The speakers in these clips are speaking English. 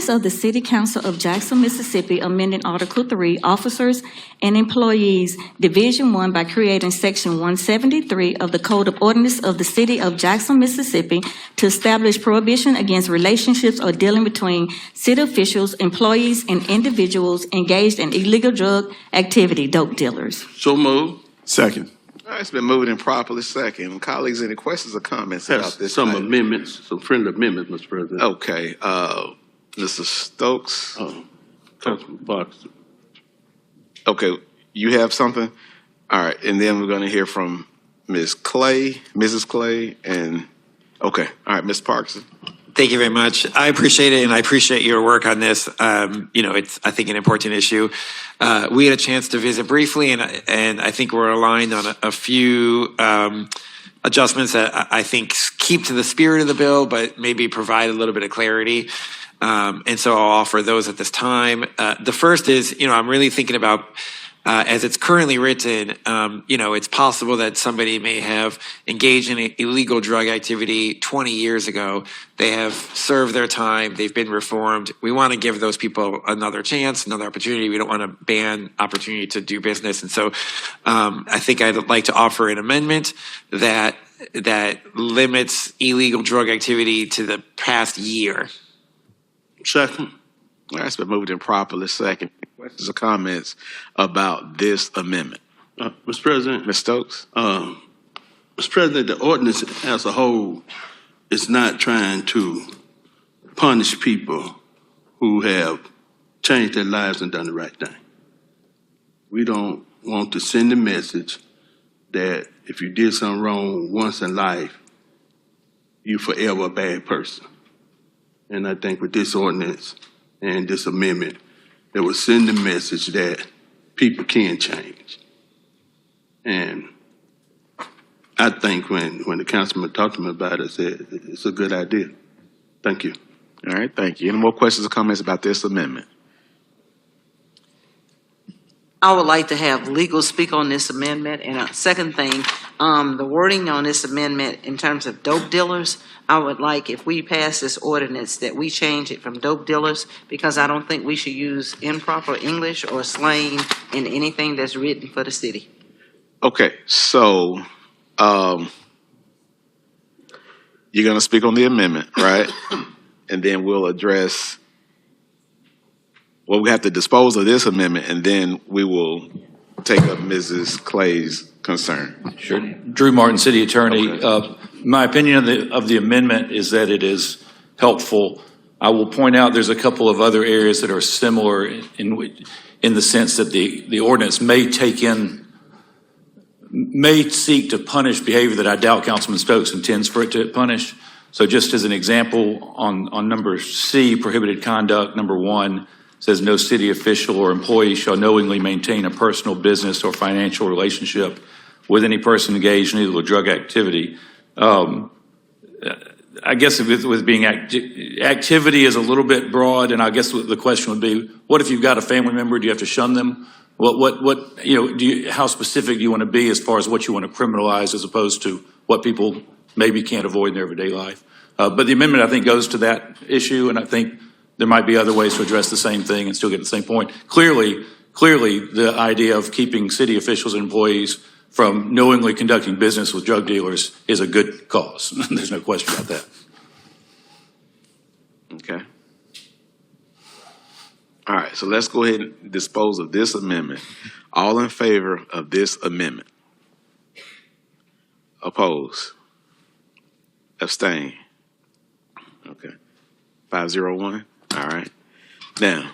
ordinance of the City Council of Jackson, Mississippi, amending Article 3, Officers and Employees, Division 1 by creating Section 173 of the Code of Ordinance of the City of Jackson, Mississippi, to establish prohibition against relationships or dealing between city officials, employees, and individuals engaged in illegal drug activity, dope dealers. So moved. Second. All right, it's been moved and properly second. Colleagues, any questions or comments about this? Some item? amendments, some friendly amendments, Mr. President. Okay, Mr. Stokes. Councilman Parks. Okay, you have something? All right, and then we're going to hear from Mrs. Clay, and, okay. All right, Ms. Parkinson. Thank you very much. I appreciate it, and I appreciate your work on this. It's, I think, an important issue. We had a chance to visit briefly, and I think we're aligned on a few adjustments that I think keep to the spirit of the bill, but maybe provide a little bit of clarity. And so I'll offer those at this time. The first is, I'm really thinking about, as it's currently written, it's possible that somebody may have engaged in illegal drug activity 20 years ago. They have served their time. They've been reformed. We want to give those people another chance, another opportunity. We don't want to ban opportunity to do business. And so I think I'd like to offer an amendment that limits illegal drug activity to the past year. Second. All right, it's been moved and properly second. Questions or comments about this amendment? Mr. President. Ms. Stokes? Mr. President, the ordinance as a whole is not trying to punish people who have changed their lives and done the right thing. We don't want to send a message that if you did something wrong once in life, you're forever a bad person. And I think with this ordinance and this amendment, it will send the message that people can change. And I think when the councilman talked to me about it, I said, it's a good idea. Thank you. All right, thank you. Any more questions or comments about this amendment? I would like to have legal speak on this amendment. And a second thing, the wording on this amendment in terms of dope dealers, I would like, if we pass this ordinance, that we change it from dope dealers, because I don't think we should use improper English or slang in anything that's written for the city. Okay, so you're going to speak on the amendment, right? And then we'll address, well, we have to dispose of this amendment, and then we will take up Mrs. Clay's concern. Sure. Drew Martin, City Attorney. Okay. My opinion of the amendment is that it is helpful. I will point out there's a couple of other areas that are similar in the sense that the ordinance may seek to punish behavior that I doubt Councilman Stokes intends for it to punish. So just as an example, on number C, prohibited conduct, number 1 says no city official or employee shall knowingly maintain a personal, business, or financial relationship with any person engaged in illegal drug activity. I guess with being activity is a little bit broad, and I guess the question would be, what if you've got a family member? Do you have to shun them? How specific do you want to be as far as what you want to criminalize as opposed to what people maybe can't avoid in their everyday life? But the amendment, I think, goes to that issue, and I think there might be other ways to address the same thing and still get the same point. Clearly, the idea of keeping city officials and employees from knowingly conducting business with drug dealers is a good cause. There's no question about that. Okay. All right, so let's go ahead and dispose of this amendment. All in favor of this amendment? Oppose? Abstain? Okay. 501? All right. Now,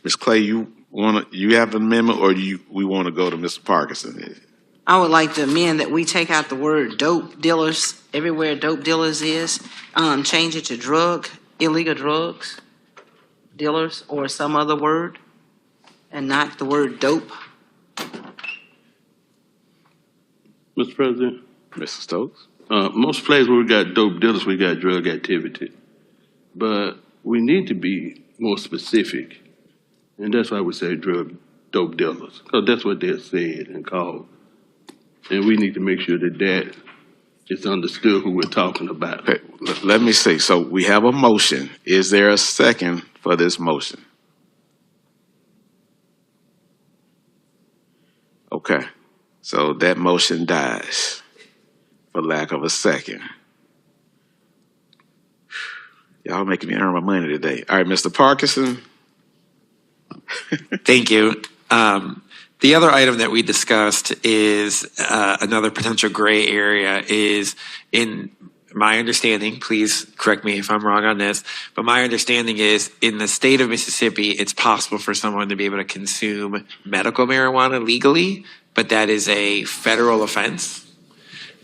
Ms. Clay, you have an amendment, or we want to go to Mr. Parkinson? I would like to amend that we take out the word dope dealers everywhere dope dealers is, change it to illegal drugs dealers or some other word, and not the word dope. Mr. President. Mr. Stokes. Most places where we got dope dealers, we got drug activity. But we need to be more specific. And that's why we say dope dealers, because that's what they're said and called. And we need to make sure that it's understood who we're talking about. Okay, let me see. So we have a motion. Is there a second for this motion? Okay, so that motion dies for lack of a second. Y'all making me earn my money today. All right, Mr. Parkinson. Thank you. The other item that we discussed is another potential gray area is in my understanding, please correct me if I'm wrong on this, but my understanding is in the state of Mississippi, it's possible for someone to be able to consume medical marijuana legally, but that is a federal offense.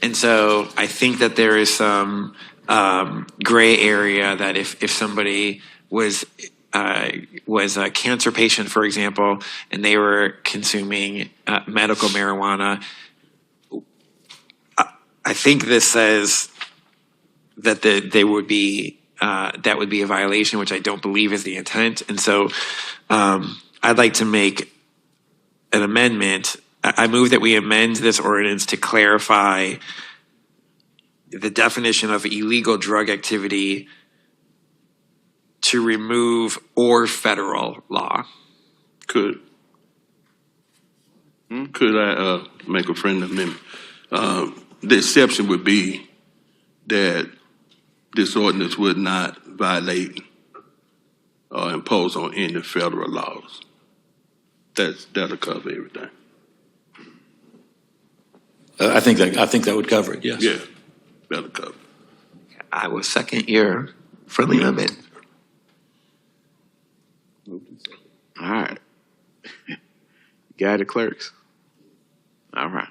And so I think that there is some gray area that if somebody was a cancer patient, for example, and they were consuming medical marijuana, I think this says that they would be that would be a violation, which I don't believe is the intent. And so I'd like to make an amendment. I move that we amend this ordinance to clarify the definition of illegal drug activity to remove or federal law. Could I make a friendly amendment? The exception would be that this ordinance would not violate or impose on any federal laws. That'll cover everything. I think that would cover it, yes. Yeah, that'll cover. I will second your friendly amendment. All right. Guy the clerks. All right.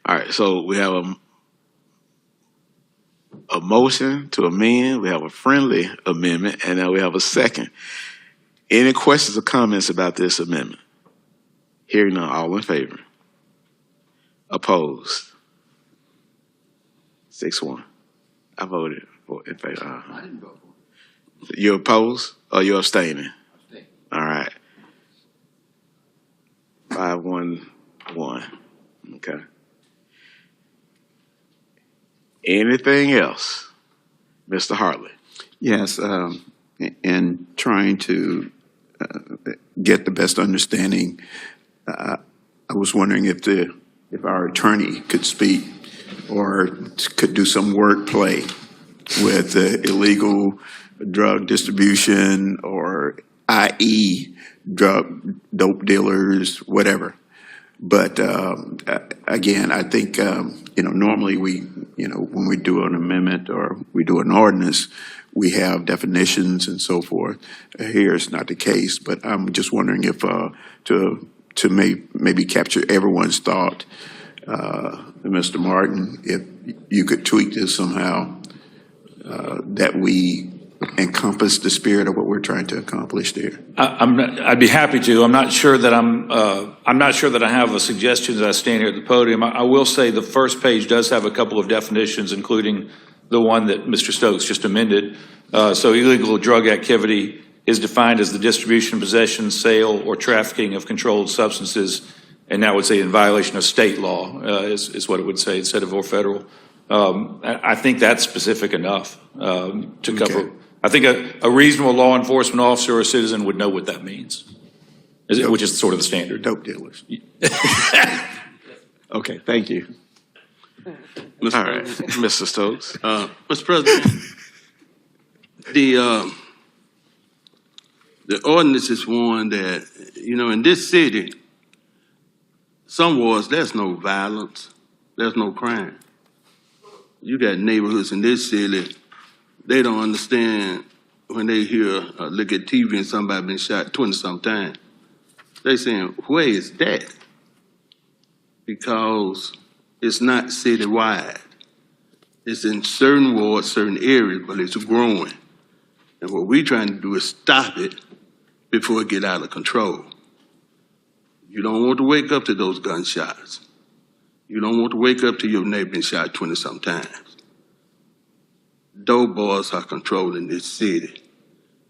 All right, so we have a motion to amend, we have a friendly amendment, and now we have a second. Any questions or comments about this amendment? Hearing none, all in favor? Opposed? 6-1. I voted in favor. I didn't vote for it. You opposed or you abstaining? All right. 5-1-1. Okay. Anything else? Mr. Hartley? Yes, in trying to get the best understanding, I was wondering if our attorney could speak or could do some wordplay with illegal drug distribution or i.e. dope dealers, whatever. But again, I think, normally when we do an amendment or we do an ordinance, we have definitions and so forth. Here it's not the case, but I'm just wondering if to maybe capture everyone's thought, Mr. Martin, if you could tweak this somehow, that we encompass the spirit of what we're trying to accomplish there. I'd be happy to. I'm not sure that I have a suggestion as I stand here at the podium. I will say the first page does have a couple of definitions, including the one that Mr. Stokes just amended. So illegal drug activity is defined as the distribution, possession, sale, or trafficking of controlled substances, and that would say in violation of state law is what it would say instead of or federal. I think that's specific enough to cover. Okay. I think a reasonable law enforcement officer or citizen would know what that means, which is sort of the standard. Dope dealers. Okay, thank you. All right, Mr. Stokes. Mr. President, the ordinance is one that, in this city, some wards, there's no violence, there's no crime. You got neighborhoods in this city, they don't understand when they hear, look at TV and somebody been shot 20-some times. They saying, where is that? Because it's not citywide. It's in certain wards, certain areas, but it's growing. And what we're trying to do is stop it before it get out of control. You don't want to wake up to those gunshots. You don't want to wake up to your neighbor being shot 20-some times. Dope boys are controlling this city.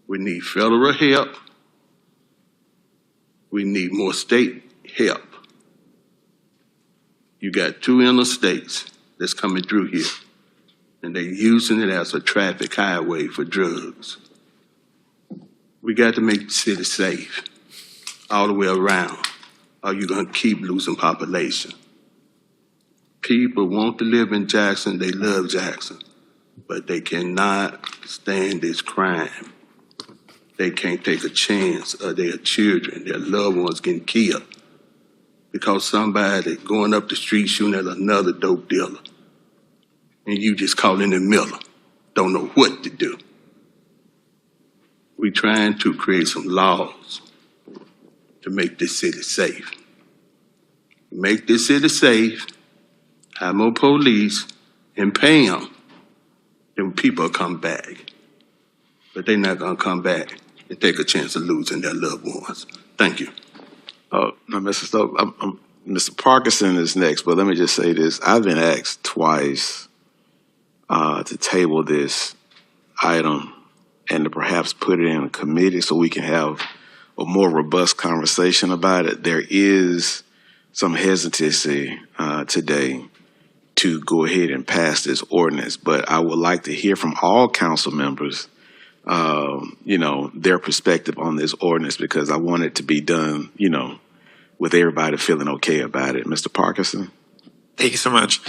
We need federal help. We need more state help. You got 2 interstates that's coming through here. and they're using it as a traffic highway for drugs. We got to make the city safe all the way around, or you're going to keep losing population. People want to live in Jackson, they love Jackson, but they cannot stand this crime. They can't take a chance of their children, their loved ones getting killed because somebody going up the street shooting at another dope dealer, and you just calling him Miller, don't know what to do. We're trying to create some laws to make this city safe. Make this city safe, have more police, and pay them, then people will come back. But they're not going to come back and take a chance of losing their loved ones. Thank you. Now, Mr. Stokes, Mr. Parkinson is next, but let me just say this. I've been asked twice to table this item and to perhaps put it in a committee so we can have a more robust conversation about it. There is some hesitancy today to go ahead and pass this ordinance, but I would like to hear from all council members their perspective on this ordinance, because I want it to be done, with everybody feeling okay about it. Mr. Parkinson? Thank you so much.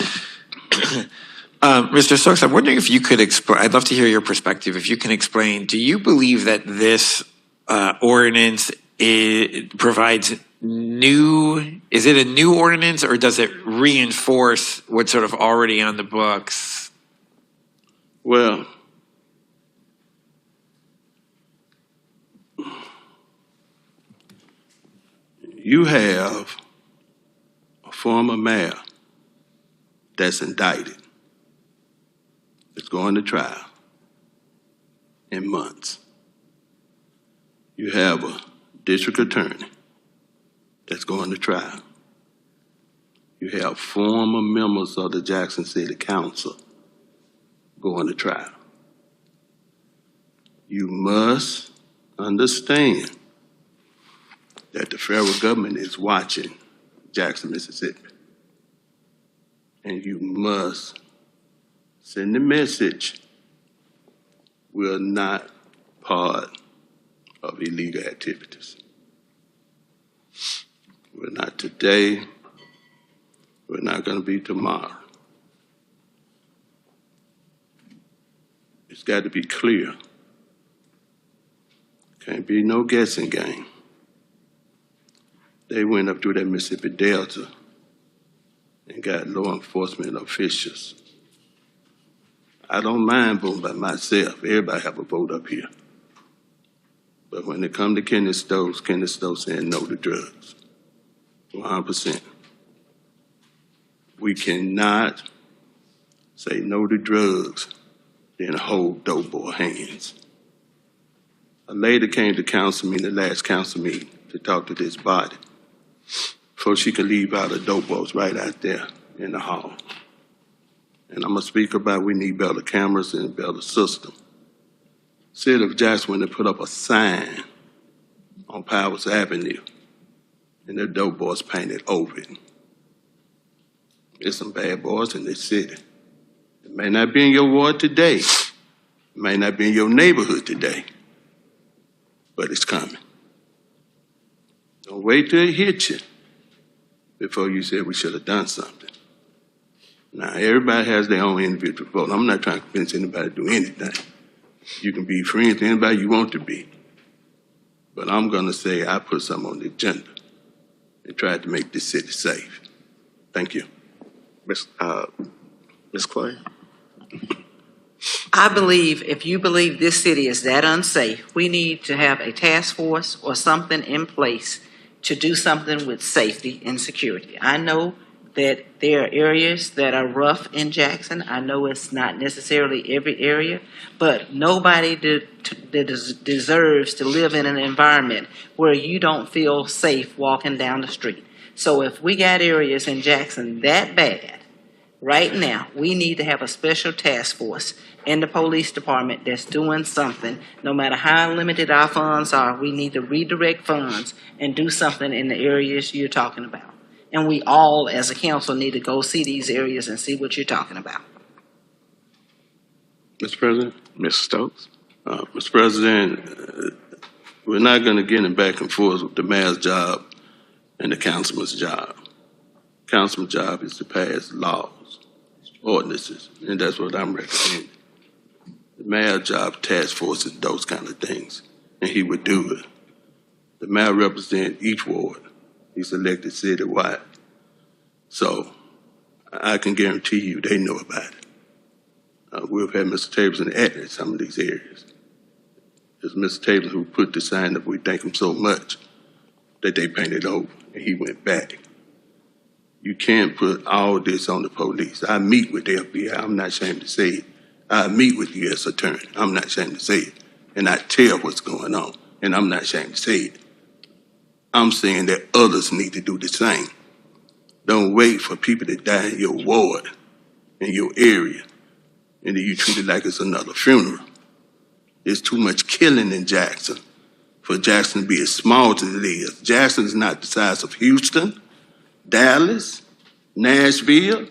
Mr. Stokes, I'm wondering if you could explain, I'd love to hear your perspective. If you can explain, do you believe that this ordinance provides is it a new ordinance, or does it reinforce what's sort of already on the books? Well, you have a former mayor that's indicted, that's going to trial in months. You have a district attorney that's going to trial. You have former members of the Jackson City Council going to trial. You must understand that the federal government is watching Jackson, Mississippi. And you must send the message, we're not part of illegal activities. We're not today, we're not going to be tomorrow. It's got to be clear. Can't be no guessing game. They went up through that Mississippi Delta and got law enforcement officials. I don't mind voting by myself. Everybody have a vote up here. But when it comes to Kenneth Stokes saying no to drugs, 100%. We cannot say no to drugs, then hold dope boy hands. A lady came to council meeting, the last council meeting, to talk to this body before she could leave out the dope boys right out there in the hall. And I'm going to speak about we need better cameras and a better system. City of Jackson, when they put up a sign on Powers Avenue, and the dope boys painted over it. There's some bad boys in this city. It may not be in your ward today. It may not be in your neighborhood today. But it's coming. Don't wait till it hits you before you say we should have done something. Now, everybody has their own individual vote. I'm not trying to convince anybody to do anything. You can be friends with anybody you want to be. But I'm going to say I put something on the agenda and tried to make this city safe. Thank you. Ms. Clay? I believe if you believe this city is that unsafe, we need to have a task force or something in place to do something with safety and security. I know that there are areas that are rough in Jackson. I know it's not necessarily every area, but nobody deserves to live in an environment where you don't feel safe walking down the street. So if we got areas in Jackson that bad, right now, we need to have a special task force in the police department that's doing something. No matter how limited our funds are, we need to redirect funds and do something in the areas you're talking about. And we all, as a council, need to go see these areas and see what you're talking about. Mr. President? Mr. Stokes? Mr. President, we're not going to get in back and forth with the mayor's job and the councilman's job. Councilman's job is to pass laws, ordinances, and that's what I'm recommending. The mayor's job, task forces, those kind of things, and he would do it. The mayor represents each ward. He's elected citywide. So I can guarantee you they know about it. We've had Mr. Tableson act in some of these areas. It's Mr. Tableson who put the sign up, we thank him so much, that they painted over, and he went back. You can't put all this on the police. I meet with the FBI, I'm not ashamed to say it. I meet with the U.S. Attorney, I'm not ashamed to say it. And I tell what's going on, and I'm not ashamed to say it. I'm saying that others need to do the same. Don't wait for people to die in your ward, in your area, and then you treat it like it's another funeral. There's too much killing in Jackson for Jackson to be as small as it is. Jackson is not the size of Houston, Dallas, Nashville.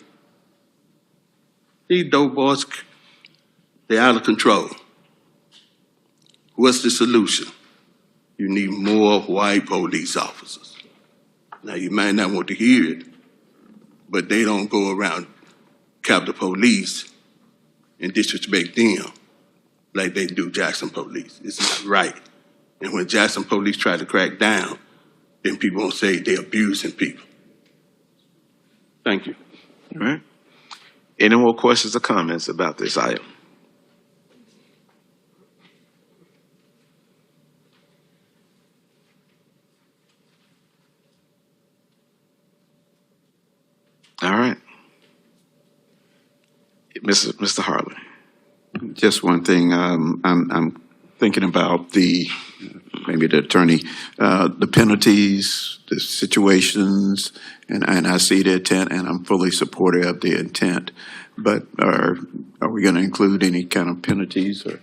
These dope boys, they're out of control. What's the solution? You need more white police officers. Now, you might not want to hear it, but they don't go around Capitol Police and disrespect them like they do Jackson Police. It's not right. And when Jackson Police try to crack down, then people won't say they're abusing people. Thank you. All right. Any more questions or comments about this item? All right. Mr. Harley. Just one thing, I'm thinking about maybe the attorney, the penalties, the situations, and I see the intent, and I'm fully supportive of the intent. But are we going to include any kind of penalties or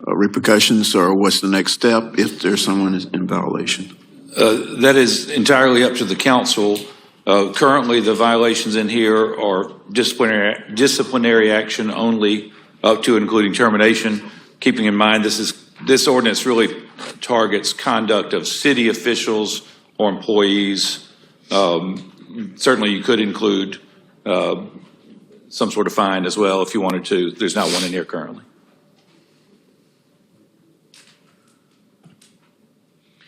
repercussions, or what's the next step if there's someone is in violation? That is entirely up to the council. Currently, the violations in here are disciplinary action only, up to and including termination. Keeping in mind, this ordinance really targets conduct of city officials or employees. Certainly, you could include some sort of fine as well if you wanted to. There's not one in here currently.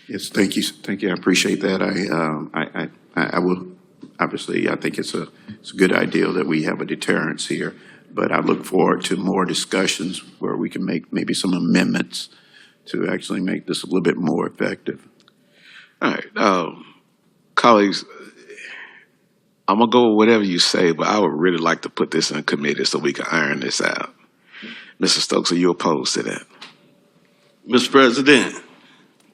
Yes, thank you. Thank you. I appreciate that. I will, obviously, I think it's a good idea that we have a deterrence here, but I look forward to more discussions where we can make maybe some amendments to actually make this a little bit more effective. All right. Colleagues, I'm going to go with whatever you say, but I would really like to put this in a committee so we can iron this out. Mr. Stokes, are you opposed to that? Mr. President,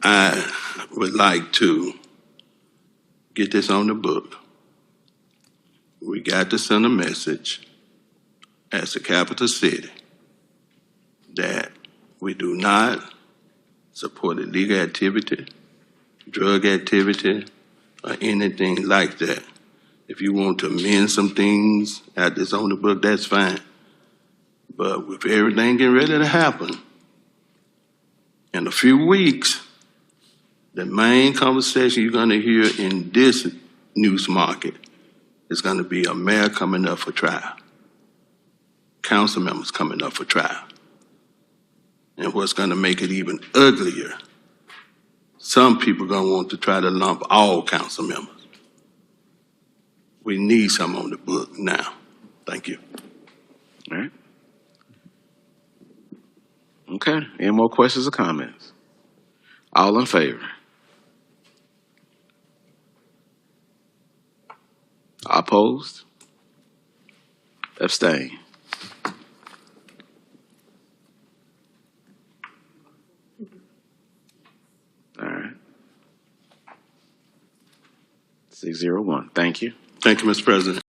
I would like to get this on the book. We got to send a message as the capital city that we do not support illegal activity, drug activity, or anything like that. If you want to amend some things at this on the book, that's fine. But with everything getting ready to happen, in a few weeks, the main conversation you're going to hear in this news market is going to be a mayor coming up for trial, council members coming up for trial. And what's going to make it even uglier, some people are going to want to try to lump all council members. We need some on the book now. Thank you. All right. Okay. Any more questions or comments? All in favor? Opposed? Abstain? All right. 601. Thank you. Thank you, Mr. President.